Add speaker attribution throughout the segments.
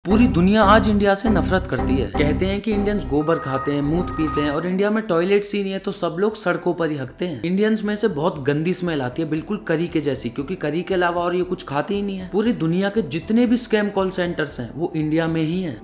Speaker 1: पूरी दुनिया आज इंडिया से नफरत करती है। कहते हैं कि इंडियंस गोबर खाते हैं, मूत पीते हैं और इंडिया में टॉयलेट्स ही नहीं है तो सब लोग सड़कों पर ही हकते हैं। इंडियंस में से बहुत गंदी स्मेल आती है, बिल्कुल करी के जैसी, क्योंकि करी के अलावा और ये कुछ खाते ही नहीं है। पूरी दुनिया के जितने भी स्कैम कॉल सेंटर्स हैं वो इंडिया में ही हैं।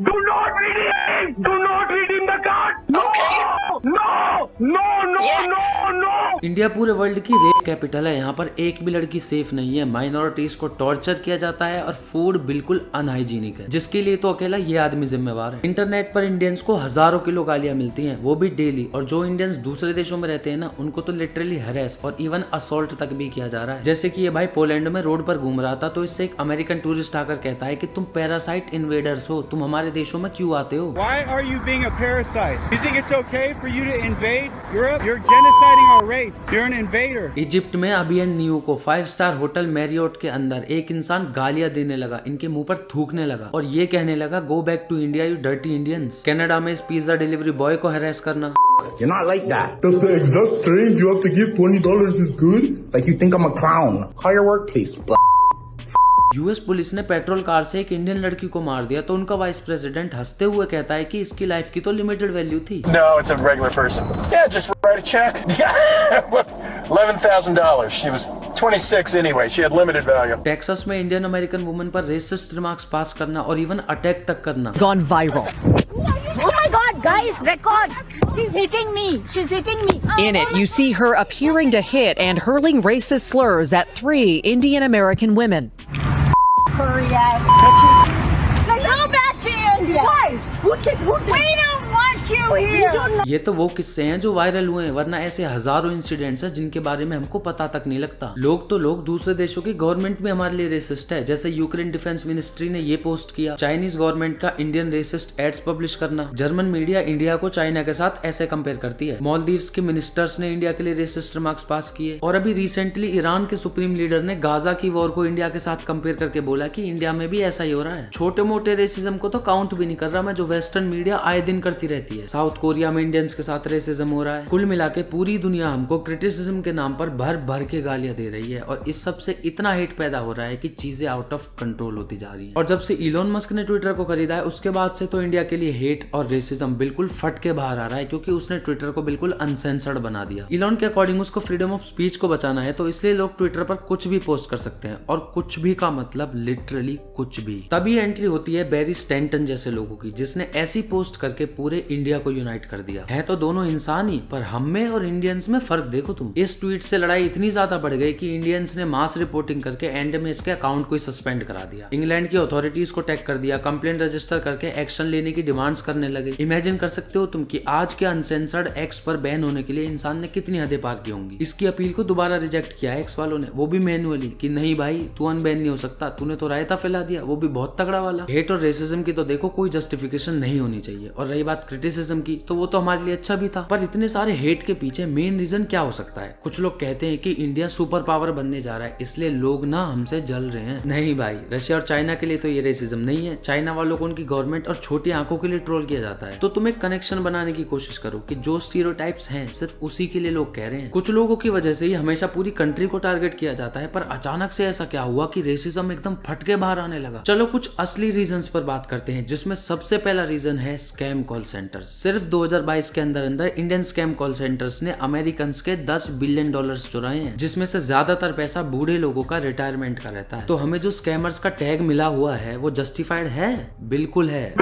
Speaker 1: इंडिया पूरे वर्ल्ड की रेप कैपिटल है। यहाँ पर एक भी लड़की सेफ नहीं है, माइनॉरिटीज को टॉर्चर किया जाता है और फूड बिल्कुल अनहाइजीनिक है, जिसके लिए तो अकेला ये आदमी जिम्मेवार है। इंटरनेट पर इंडियंस को हजारों किलो गालियां मिलती हैं, वो भी डेली। और जो इंडियंस दूसरे देशों में रहते हैं ना, उनको तो लिटरली हरेस और इवन असॉल्ट तक भी किया जा रहा है। जैसे कि ये भाई पोलैंड में रोड पर घूम रहा था तो इससे एक अमेरिकन टूरिस्ट आकर कहता है कि तुम पैरासाइट इन्वेडर्स हो, तुम हमारे देशों में क्यों आते हो?
Speaker 2: Why are you being a parasite? You think it's okay for you to invade Europe? You're genociding our race. You're an invader.
Speaker 1: Egypt में अभियन न्यू को 5 स्टार होटल मैरियोट के अंदर एक इंसान गालियां देने लगा, इनके मुंह पर थूकने लगा और ये कहने लगा go back to India you dirty Indians. Canada में इस पिज्जा डिलीवरी बॉय को हरास करना।
Speaker 3: You're not like that. Does the exact change you have to give $20 is good? Like you think I'm a clown. Call your workplace.
Speaker 1: US police ने petrol car से एक Indian लड़की को मार दिया तो उनका वाइस प्रेसिडेंट हंसते हुए कहता है कि इसकी लाइफ की तो लिमिटेड वैल्यू थी।
Speaker 4: No, it's a regular person. Yeah, just write a check. Yeah, what? $11,000. She was 26 anyway. She had limited value.
Speaker 1: Texas में इंडियन अमेरिकन वुमन पर रेसिस्ट रिमार्क्स पास करना और इवन अटैक तक करना।
Speaker 5: Gone viral.
Speaker 6: Oh my God, guys, record! She's hitting me. She's hitting me.
Speaker 5: In it, you see her appearing to hit and hurling racist slurs at 3 Indian American women.
Speaker 6: Furry ass bitches. Go back to India. Why? We don't want you here.
Speaker 1: ये तो वो किस्से हैं जो viral हुए हैं, वरना ऐसे हजारों इंसिडेंट्स हैं जिनके बारे में हमको पता तक नहीं लगता। लोग दूसरे देशों की गवर्नमेंट भी हमारे लिए रेसिस्ट है, जैसे यूक्रेन डिफेंस मिनिस्ट्री ने ये पोस्ट किया, चाइनीज गवर्नमेंट का इंडियन रेसिस्ट एड्स पब्लिश करना। जर्मन मीडिया इंडिया को चाइना के साथ ऐसे कंपेयर करती है। मालदीव्स के मिनिस्टर्स ने इंडिया के लिए रेसिस्ट रिमार्क्स पास किए और अभी रिसेंटली ईरान के सुप्रीम लीडर ने गाजा की वॉर को इंडिया के साथ कंपेयर करके बोला कि इंडिया में भी ऐसा ही हो रहा है। छोटे मोटे रेसिज्म को तो काउंट भी नहीं कर रहा मैं, जो वेस्टर्न मीडिया आए दिन करती रहती है। साउथ कोरिया में इंडियंस के साथ रेसिज्म हो रहा है। कुल मिला के पूरी दुनिया हमको क्रिटिसिज्म के नाम पर भर भर के गालियां दे रही है और इस सब से इतना हेट पैदा हो रहा है कि चीजें आउट ऑफ कंट्रोल होती जा रही हैं। और जब से इलोन मस्क ने ट्विटर को खरीदा है उसके बाद से तो इंडिया के लिए हेट और रेसिज्म बिल्कुल फट के बाहर आ रहा है, क्योंकि उसने ट्विटर को बिल्कुल अनसेंसर्ड बना दिया। इलोन के अकॉर्डिंग उसको फ्रीडम ऑफ स्पीच को बचाना है, तो इसलिए लोग ट्विटर पर कुछ भी पोस्ट कर सकते हैं, और कुछ भी का मतलब लिटरली कुछ भी। तभी एंट्री होती है बैरी स्टैंटन जैसे लोगों की, जिसने ऐसी पोस्ट करके पूरे इंडिया को यूनाइट कर दिया है। तो दोनों इंसान ही, पर हम में और इंडियंस में फर्क देखो तुम। इस ट्वीट से लड़ाई इतनी ज्यादा बढ़ गई कि इंडियंस ने मास रिपोर्टिंग करके एंड में इसके अकाउंट को ही सस्पेंड करा दिया। इंग्लैंड की अथॉरिटीज को टैग कर दिया, कंप्लेंट रजिस्टर करके एक्शन लेने की डिमांड्स करने लगे। इमेजिन कर सकते हो तुम कि आज के अनसेंसर्ड एक्स पर बैन होने के लिए इंसान ने कितनी हदें पार की होंगी। इसकी अपील को दोबारा रिजेक्ट किया एक्स वालों ने, वो भी मैनुअली, कि नहीं भाई तू अनबैन नहीं हो सकता, तूने तो रायता फैला दिया, वो भी बहुत तगड़ा वाला। हेट और रेसिज्म की तो देखो कोई जस्टिफिकेशन नहीं होनी चाहिए, और रही बात क्रिटिसिज्म की तो वो तो हमारे लिए अच्छा भी था। पर इतने सारे हेट के पीछे मेन रीजन क्या हो सकता है? कुछ लोग कहते हैं कि इंडिया सुपर पावर बनने जा रहा है, इसलिए लोग ना हमसे जल रहे हैं। नहीं भाई, रशिया और चाइना के लिए तो ये रेसिज्म नहीं है। चाइना वालों को उनकी गवर्नमेंट और छोटी आंखों के लिए ट्रोल किया जाता है। तो तुम एक कनेक्शन बनाने की कोशिश करो कि जो स्टीरियोटाइप्स हैं सिर्फ उसी के लिए लोग कह रहे हैं। कुछ लोगों की वजह से ही हमेशा पूरी कंट्री को टारगेट किया जाता है, पर अचानक से ऐसा क्या हुआ कि रेसिज्म एकदम फट के बाहर आने लगा? चलो कुछ असली रीजंस पर बात करते हैं, जिसमें सबसे पहला रीजन है स्कैम कॉल सेंटर्स। सिर्फ 2022 के अंदर इंडियन स्कैम कॉल सेंटर्स ने अमेरिकन के $10 बिलियन चुराए हैं, जिसमें से ज्यादातर पैसा बूढ़े लोगों का रिटायरमेंट का रहता है। तो हमें जो स्कैमर्स का टैग मिला हुआ है वो जस्टिफाइड है? बिल्कुल है।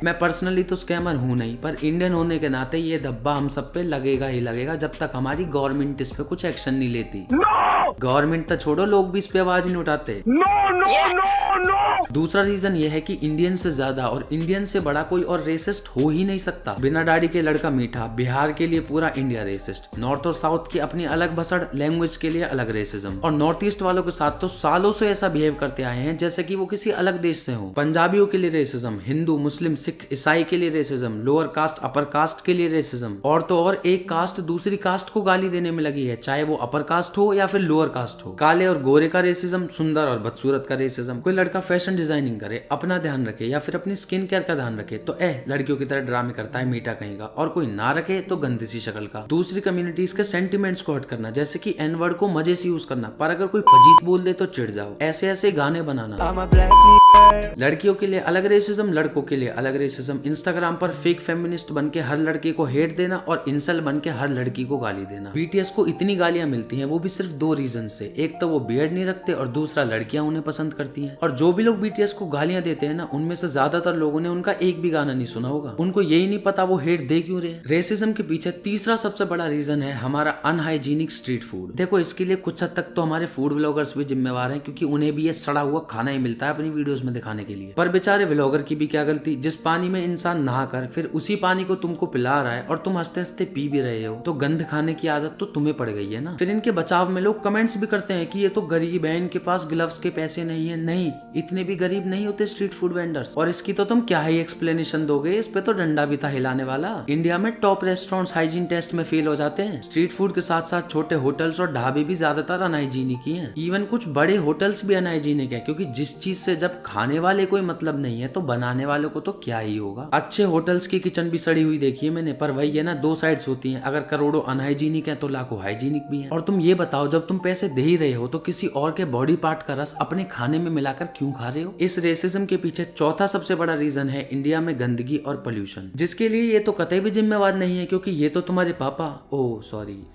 Speaker 1: मैं पर्सनली तो स्कैमर हूँ नहीं, पर इंडियन होने के नाते ये धब्बा हम सब पे लगेगा ही लगेगा जब तक हमारी गवर्नमेंट इस पे कुछ एक्शन नहीं लेती। गवर्नमेंट तो छोड़ो, लोग भी इस पे आवाज नहीं उठाते। दूसरा रीजन ये है कि इंडियन से ज्यादा और इंडियन से बड़ा कोई और रेसिस्ट हो ही नहीं सकता। बिना दाढ़ी के लड़का मीठा, बिहार के लिए पूरा इंडिया रेसिस्ट, नॉर्थ और साउथ की अपनी अलग भसड़, लैंग्वेज के लिए अलग रेसिज्म, और नॉर्थ ईस्ट वालों के साथ तो सालों से ऐसा बिहेव करते आए हैं जैसे कि वो किसी अलग देश से हो। पंजाबियों के लिए रेसिज्म, हिंदू मुस्लिम सिख ईसाई के लिए racism, lower caste upper caste के लिए रेसिज्म, और तो और एक कास्ट दूसरी कास्ट को गाली देने में लगी है, चाहे वो अपर कास्ट हो या फिर लोअर कास्ट हो। काले और गोरे का रेसिज्म, सुंदर और बदसूरत खूबसूरत का रेसिज्म, कोई लड़का फैशन डिजाइनिंग करे, अपना ध्यान रखे या फिर अपनी स्किन केयर का ध्यान रखे तो लड़कियों की तरह ड्रामे करता है मीठा कहीं का, और कोई ना रखे तो गंदी सी शक्ल का। दूसरी कम्युनिटीज के सेंटिमेंट्स को हर्ट करना, जैसे कि एन वर्ड को मजे से यूज करना, पर अगर कोई फजीत बोल दे तो चिढ़ जाओ, ऐसे ऐसे गाने बनाना। लड़कियों के लिए अलग रेसिज्म, लड़कों के लिए अलग रेसिज्म। इंस्टाग्राम पर फेक फेमिनिस्ट बन के हर लड़के को हेट देना और इंसल बन के हर लड़की को गाली देना। बीटीएस को इतनी गालियां मिलती हैं वो भी सिर्फ 2 रीजन से, एक तो वो बियर्ड नहीं रखते और दूसरा लड़कियां उन्हें पसंद करती हैं। और जो भी लोग बीटीएस को गालियां देते हैं ना, उनमें से ज्यादातर लोगों ने उनका एक भी गाना नहीं सुना होगा, उनको यही नहीं पता वो हेट दे क्यों रहे। रेसिज्म के पीछे तीसरा सबसे बड़ा रीजन है हमारा अनहाइजीनिक स्ट्रीट फूड। देखो इसके लिए कुछ हद तक तो हमारे फूड व्लॉगर्स भी जिम्मेवार हैं, क्योंकि उन्हें भी ये सड़ा हुआ खाना ही मिलता है अपनी वीडियोस में दिखाने के लिए। पर बेचारे व्लॉगर की भी क्या गलती, जिस पानी में इंसान नहाकर फिर उसी पानी को तुमको पिला रहा है और तुम हंसते हंसते पी भी रहे हो, तो गंद खाने की आदत तो तुम्हें पड़ गई है ना। फिर इनके बचाव में लोग कमेंट्स भी करते हैं कि ये तो गरीब है, इनके पास ग्लव्स के पैसे नहीं है। नहीं, इतने भी गरीब नहीं होते स्ट्रीट फूड वेंडर्स। और इसकी तो तुम क्या ही एक्सप्लेनेशन दोगे, इस पे तो डंडा भी था हिलाने वाला। इंडिया में टॉप रेस्टोरेंट्स हाइजीन टेस्ट में फेल हो जाते हैं। स्ट्रीट फूड के साथ साथ छोटे होटल्स और ढाबे भी ज्यादातर अनहाइजीनिक ही हैं। इवन कुछ बड़े होटल्स भी अनहाइजीनिक है, क्योंकि जिस चीज से जब खाने वाले कोई मतलब नहीं है तो बनाने वालों को तो क्या ही होगा। अच्छे होटल्स की किचन भी सड़ी हुई देखी है मैंने, पर वही है ना, 2 साइड्स होती हैं। अगर करोड़ों अनहाइजीनिक है तो लाखों हाइजीनिक भी है। और तुम ये बताओ, जब तुम पैसे दे ही रहे हो तो किसी और के बॉडी पार्ट का रस अपने खाने में मिलाकर क्यों खा रहे हो। इस रेसिज्म के पीछे चौथा सबसे बड़ा रीजन है इंडिया में गंदगी और पोल्यूशन, जिसके लिए ये तो कतई भी जिम्मेवार नहीं है, क्योंकि ये तो तुम्हारे पापा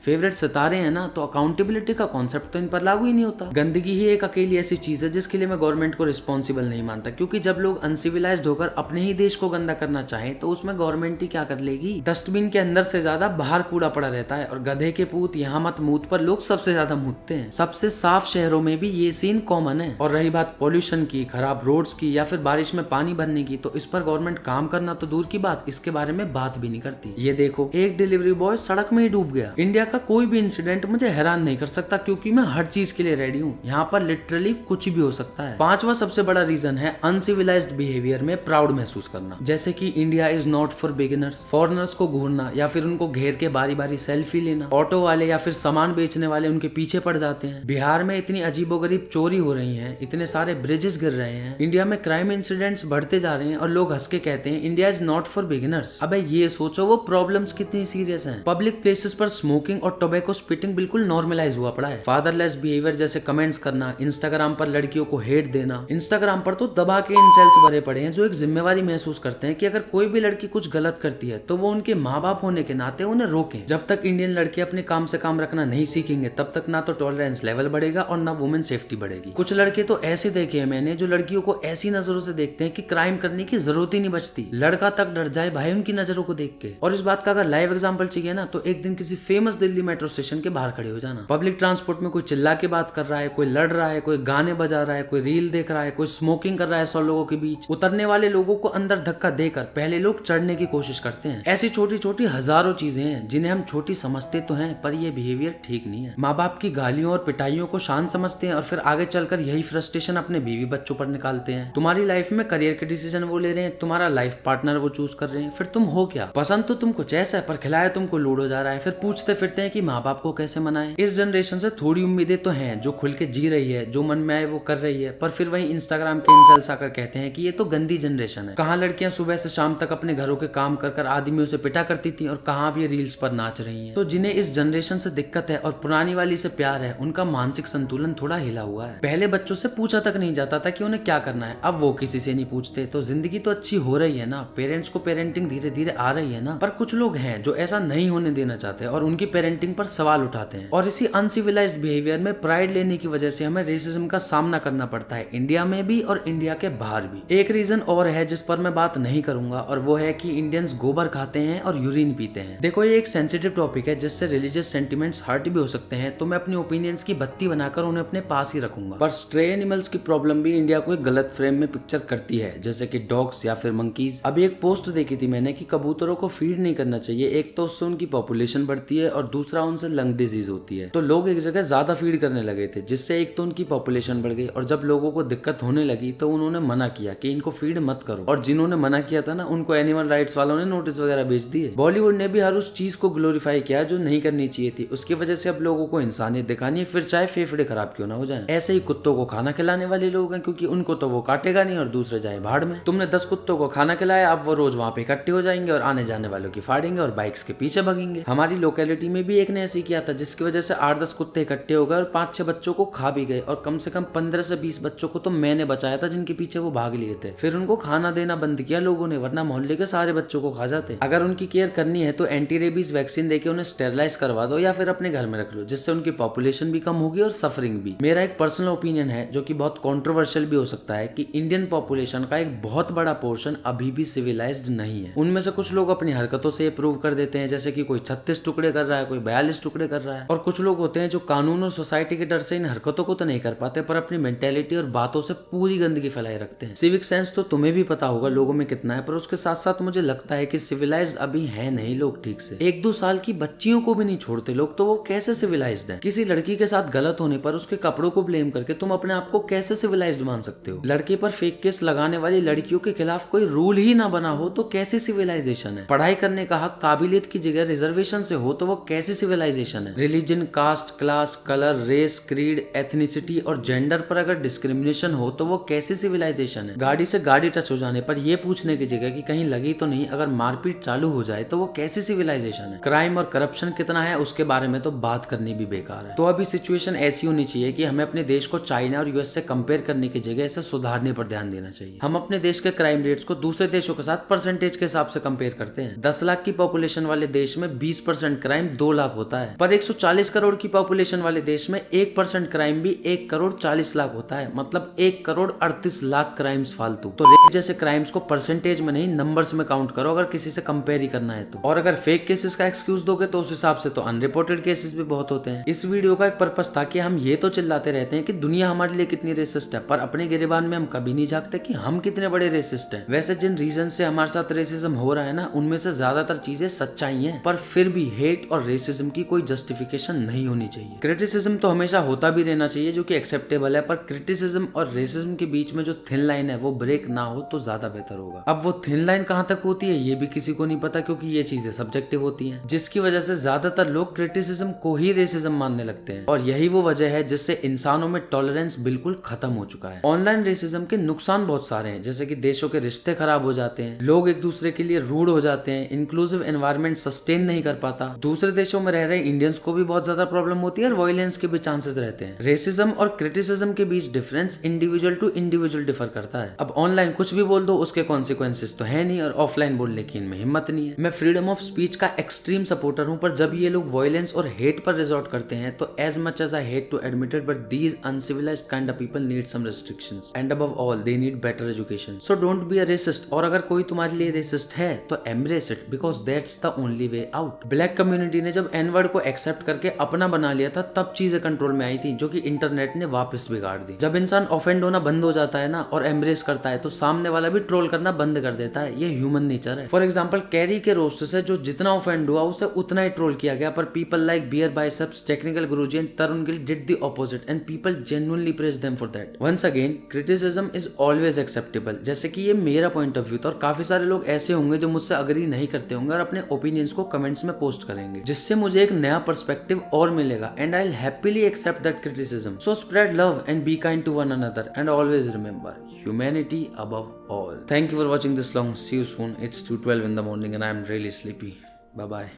Speaker 1: फेवरेट सितारे हैं ना, तो अकाउंटेबिलिटी का कॉन्सेप्ट तो इन पर लागू ही नहीं होता। गंदगी ही एक अकेली ऐसी चीज है जिसके लिए मैं गवर्नमेंट को रिस्पॉन्सिबल नहीं मानता, क्योंकि जब लोग अनसिविलाइज्ड होकर अपने ही देश को गंदा करना चाहे तो उसमें गवर्नमेंट ही क्या कर लेगी। डस्टबिन के अंदर से ज्यादा बाहर कूड़ा पड़ा रहता है, और गधे के पूत यहाँ मत मूत पर लोग सबसे ज्यादा मूतते हैं। सबसे साफ शहरों में भी ये सीन कॉमन है। और रही बात पोल्यूशन की, खराब रोड्स की या फिर बारिश में पानी भरने की, तो इस पर गवर्नमेंट काम करना तो दूर की बात, इसके बारे में बात भी नहीं करती। ये देखो, एक डिलीवरी बॉय सड़क में ही डूब गया। इंडिया का कोई भी इंसिडेंट मुझे हैरान नहीं कर सकता, क्योंकि मैं हर चीज के लिए रेडी हूँ। यहाँ पर लिटरली कुछ भी हो सकता है। 5वां सबसे बड़ा रीजन है अनसिविलाइज्ड बिहेवियर में प्राउड महसूस करना, जैसे कि India is not for beginners. Foreigners को घूरना या फिर उनको घेर के बारी बारी सेल्फी लेना। ऑटो वाले या फिर सामान बेचने वाले उनके पीछे पड़ जाते हैं। बिहार में इतनी अजीबोगरीब चोरी हो रही है, इतने सारे ब्रिजेस गिर रहे हैं। इंडिया में क्राइम इंसिडेंट्स बढ़ते जा रहे हैं और लोग हंस के कहते हैं India is not for beginners. अबे ये सोचो वो प्रॉब्लम्स कितनी सीरियस हैं। पब्लिक प्लेसेस पर स्मोकिंग और टोबैको स्पिटिंग बिल्कुल नॉर्मलाइज हुआ पड़ा है। फादरलेस बिहेवियर जैसे कमेंट्स करना, इंस्टाग्राम पर लड़कियों को हेट देना। इंस्टाग्राम पर तो दबा के इंसेल्स भरे पड़े हैं जो एक जिम्मेवारी महसूस करते हैं कि अगर कोई भी लड़की कुछ गलत करती है तो वो उनके माँ बाप होने के नाते उन्हें रोकें। जब तक इंडियन लड़के अपने काम से काम रखना नहीं सीखेंगे तब तक ना तो टॉलरेंस लेवल बढ़ेगा और ना वुमेन सेफ्टी बढ़ेगी। कुछ लड़के तो ऐसे देखे हैं मैंने जो लड़कियों को ऐसी नजरों से देखते हैं कि क्राइम करने की जरूरत ही नहीं बचती। लड़का तक डर जाए भाई उनकी नजरों को देख के। और इस बात का अगर लाइव एग्जांपल चाहिए ना, तो एक दिन किसी फेमस दिल्ली मेट्रो स्टेशन के बाहर खड़े हो जाना। पब्लिक ट्रांसपोर्ट में कोई चिल्ला के बात कर रहा है, कोई लड़ रहा है, कोई गाने बजा रहा है, कोई रील देख रहा है, कोई स्मोकिंग कर रहा है 100 लोगों के बीच। उतरने वाले लोगों को अंदर धक्का देकर पहले लोग चढ़ने की कोशिश करते हैं। ऐसी छोटी छोटी हजारों चीजें हैं जिन्हें हम छोटी समझते तो हैं, पर ये बिहेवियर ठीक नहीं है। माँ बाप की गालियों और पिटाइयों को शान समझते हैं और फिर आगे चलकर यही फ्रस्ट्रेशन अपने बीवी बच्चों पर निकालते हैं। तुम्हारी लाइफ में करियर के डिसीजन वो ले रहे हैं, तुम्हारा लाइफ पार्टनर वो चूज कर रहे हैं, फिर तुम हो क्या? पसंद तो तुमको चेस है पर खिलाया तुमको लूडो जा रहा है। फिर पूछते फिरते हैं कि माँ बाप को कैसे मनाएं। इस जनरेशन से थोड़ी उम्मीदें तो हैं जो खुल के जी रही है, जो मन में आए वो कर रही है, पर फिर वही इंस्टाग्राम के इंसल्स आकर कहते हैं कि ये तो गंदी जनरेशन है। कहाँ लड़कियां सुबह से शाम तक अपने घरों के काम कर कर आदमियों से पिटा करती थी और कहाँ भी रील्स पर नाच रही हैं। तो जिन्हें इस जनरेशन से दिक्कत है और पुरानी वाली से प्यार है, उनका मानसिक संतुलन थोड़ा हिला हुआ है। पहले बच्चों से पूछा तक नहीं जाता था कि उन्हें क्या करना है, अब वो किसी से नहीं पूछते। तो जिंदगी तो अच्छी हो रही है ना, पेरेंट्स को पेरेंटिंग धीरे धीरे आ रही है ना। पर कुछ लोग हैं जो ऐसा नहीं होने देना चाहते और उनकी पेरेंटिंग पर सवाल उठाते हैं। और इसी अनसिविलाइज्ड बिहेवियर में प्राइड लेने की वजह से हमें रेसिज्म का सामना करना पड़ता है, इंडिया में भी और इंडिया के बाहर भी। एक रीजन और है जिस पर मैं बात नहीं करूंगा, और वो है कि इंडियंस गोबर खाते हैं और यूरिन पीते हैं। देखो ये एक सेंसिटिव टॉपिक है जिससे रिलीजियस सेंटिमेंट्स हर्ट भी हो सकते हैं, तो मैं अपनी ओपिनियंस की बत्ती बनाकर उन्हें अपने पास ही रखूंगा। पर स्ट्रे एनिमल्स की प्रॉब्लम भी इंडिया को एक गलत फ्रेम में पिक्चर करती है, जैसे कि डॉग्स या फिर मंकीज। अभी एक पोस्ट देखी थी मैंने कि कबूतरों को फीड नहीं करना चाहिए, एक तो उससे उनकी पॉपुलेशन बढ़ती है और दूसरा उनसे लंग डिजीज होती है। तो लोग एक जगह ज्यादा फीड करने लगे थे, जिससे एक तो उनकी पॉपुलेशन बढ़ गई और जब लोगों को दिक्कत होने लगी लगी तो उन्होंने मना किया कि इनको फीड मत करो, और जिन्होंने मना किया था ना उनको एनिमल राइट्स वालों ने नोटिस वगैरह भेज दिए। बॉलीवुड ने भी हर उस चीज को ग्लोरीफाई किया जो नहीं करनी चाहिए थी। उसकी वजह से अब लोगों को इंसानियत दिखानी है, फिर चाहे फेफड़े खराब क्यों ना हो जाए। ऐसे ही कुत्तों को खाना खिलाने वाले लोग हैं, क्योंकि उनको तो वो काटेगा नहीं और दूसरे जाए भाड़ में। तुमने 10 कुत्तों को खाना खिलाया, अब वो रोज वहाँ पे इकट्ठे हो जाएंगे और आने जाने वालों की फाड़ेंगे और बाइक्स के पीछे भगेंगे। हमारी लोकेलिटी में भी एक ने ऐसे किया था, जिसकी वजह से 8-10 कुत्ते इकट्ठे हो गए और 5-6 बच्चों को खा भी गए, और कम से कम 15 से 20 बच्चों को तो मैंने बचाया था जिनके पीछे वो भाग लिए थे। फिर उनको खाना देना बंद किया लोगों ने, वरना मोहल्ले के सारे बच्चों को खा जाते। अगर उनकी केयर करनी है तो एंटी रेबीज वैक्सीन देके उन्हें स्टेरलाइज करवा दो या फिर अपने घर में रख लो, जिससे उनकी पॉपुलेशन भी कम होगी और सफरिंग भी। मेरा एक पर्सनल ओपिनियन है जो कि बहुत कंट्रोवर्शियल भी हो सकता है कि इंडियन पॉपुलेशन का एक बहुत बड़ा पोर्शन अभी भी सिविलाइज्ड नहीं है। उनमें से कुछ लोग अपनी हरकतों से प्रूव कर देते हैं, जैसे कि कोई 36 टुकड़े कर रहा है, कोई 42 टुकड़े कर रहा है, और कुछ लोग होते हैं जो कानून और सोसाइटी के डर से इन हरकतों को तो नहीं कर पाते पर अपनी मेंटेलिटी और बातों से पूरी गंदगी फैलाए रखते हैं। सिविक सेंस तो तुम्हें भी पता होगा लोगों में कितना है, पर उसके साथ साथ मुझे लगता है कि सिविलाइज्ड अभी है नहीं लोग ठीक से। 1-2 साल की बच्चियों को भी नहीं छोड़ते लोग, तो वो कैसे सिविलाइज्ड है? किसी लड़की के साथ गलत होने पर उसके कपड़ों को ब्लेम करके तुम अपने आप को कैसे सिविलाइज्ड मान सकते हो? लड़के पर फेक केस लगाने वाली लड़कियों के खिलाफ कोई रूल ही ना बना हो तो कैसी सिविलाइजेशन है? पढ़ाई करने का हक काबिलियत की जगह रिजर्वेशन से हो तो वो कैसी सिविलाइजेशन है? Religion, caste, class, colour, race, creed, ethnicity और जेंडर पर अगर डिस्क्रिमिनेशन हो तो वो कैसी सिविलाइजेशन है? गाड़ी से गाड़ी टच हो जाने पर ये पूछने की जगह कि कहीं लगी तो नहीं, अगर मारपीट चालू हो जाए तो वो कैसी सिविलाइजेशन है? क्राइम और करप्शन कितना है उसके बारे में तो बात करनी भी बेकार है। तो अभी सिचुएशन ऐसी होनी चाहिए कि हमें अपने देश को चाइना और यूएस से कंपेयर करने की जगह इसे सुधारने पर ध्यान देना चाहिए। हम अपने देश के क्राइम रेट्स को दूसरे देशों के साथ परसेंटेज के हिसाब से कंपेयर करते हैं। 10 लाख की पॉपुलेशन वाले देश में 20% क्राइम 2 लाख होता है, पर 140 करोड़ की पॉपुलेशन वाले देश में 1% क्राइम भी 1 करोड़ 40 लाख होता है, मतलब 1 करोड़ 38 लाख क्राइम्स फालतू। तो रेप जैसे क्राइम्स को परसेंटेज में नहीं नंबर्स में काउंट करो अगर किसी से कंपेयर ही करना है तो। और अगर फेक केसेस का एक्सक्यूज दोगे तो उस हिसाब से तो अनरिपोर्टेड केसेस भी बहुत होते हैं। इस वीडियो का एक पर्पस था कि हम ये तो चिल्लाते रहते हैं कि दुनिया हमारे लिए कितनी रेसिस्ट है, पर अपने गिरेबान में हम कभी नहीं झांकते कि हम कितने बड़े रेसिस्ट हैं। वैसे जिन रीजन से हमारे साथ रेसिज्म हो रहा है ना, उनमें से ज्यादातर चीजें सच्चाई हैं, पर फिर भी हेट और रेसिज्म की कोई जस्टिफिकेशन नहीं होनी चाहिए। क्रिटिसिज्म तो हमेशा होता भी रहना चाहिए जो कि एक्सेप्टेबल है, पर क्रिटिसिज्म और रेसिज्म के बीच में जो थिन लाइन है वो ब्रेक ना हो तो ज्यादा बेहतर होगा। अब वो थिन लाइन कहां तक होती है ये भी किसी को नहीं पता, क्योंकि ये चीजें सब्जेक्टिव होती हैं, जिसकी वजह से ज्यादातर लोग क्रिटिसिज्म को ही रेसिज्म मानने लगते हैं, और यही वो वजह है जिससे इंसानों में टॉलरेंस बिल्कुल खत्म हो चुका है। ऑनलाइन रेसिज्म के नुकसान बहुत सारे हैं, जैसे कि देशों के रिश्ते खराब हो जाते हैं, लोग एक दूसरे के लिए रूड हो जाते हैं, इंक्लूसिव एनवायरनमेंट सस्टेन नहीं कर पाता, दूसरे देशों में रह रहे इंडियंस को भी बहुत ज्यादा प्रॉब्लम होती है और वायलेंस के भी चांसेस रहते हैं। रेसिज्म और क्रिटिसिज्म के बीच difference individual to individual differ करता है। अब ऑनलाइन कुछ भी बोल दो उसके कॉन्सिक्वेंसेस तो है नहीं, और ऑफलाइन बोलने की इनमें हिम्मत नहीं है। मैं फ्रीडम ऑफ स्पीच का एक्सट्रीम सपोर्टर हूं, पर जब ये लोग वायलेंस और हेट पर रिजॉर्ट करते हैं तो as much as I hate to admit it, but these uncivilised kind of people need some restrictions and above all they need better education. So don't be a racist, और अगर कोई तुम्हारे लिए racist है तो embrace it, because that's the only way out. Black community ने जब N word को एक्सेप्ट करके अपना बना लिया था तब चीजें कंट्रोल में आई थी, जो कि इंटरनेट ने वापस बिगाड़ दी। जब इंसान ऑफेंड होना बंद हो जाता है ना और एम्ब्रेस करता है तो सामने वाला भी ट्रोल करना बंद कर देता है। ये ह्यूमन नेचर है। फॉर एग्जांपल कैरी के रोस्ट से जो जितना ऑफेंड हुआ उसे उतना ही ट्रोल किया गया, पर people like BeerBiceps, technical Guruji and Tarun Gill did the opposite and people genuinely praise them for that. Once again criticism is always acceptable, जैसे कि ये मेरा पॉइंट ऑफ व्यू था, और काफी सारे लोग ऐसे होंगे जो मुझसे अग्री नहीं करते होंगे और अपने ओपिनियंस को कमेंट्स में पोस्ट करेंगे, जिससे मुझे एक नया पर्सपेक्टिव और मिलेगा, and I will happily accept that criticism. So spread love and be kind to one another and always remember humanity above all. Thank you for watching this long. See you soon. It's 2:12 in the morning and I am really sleepy. Bye bye.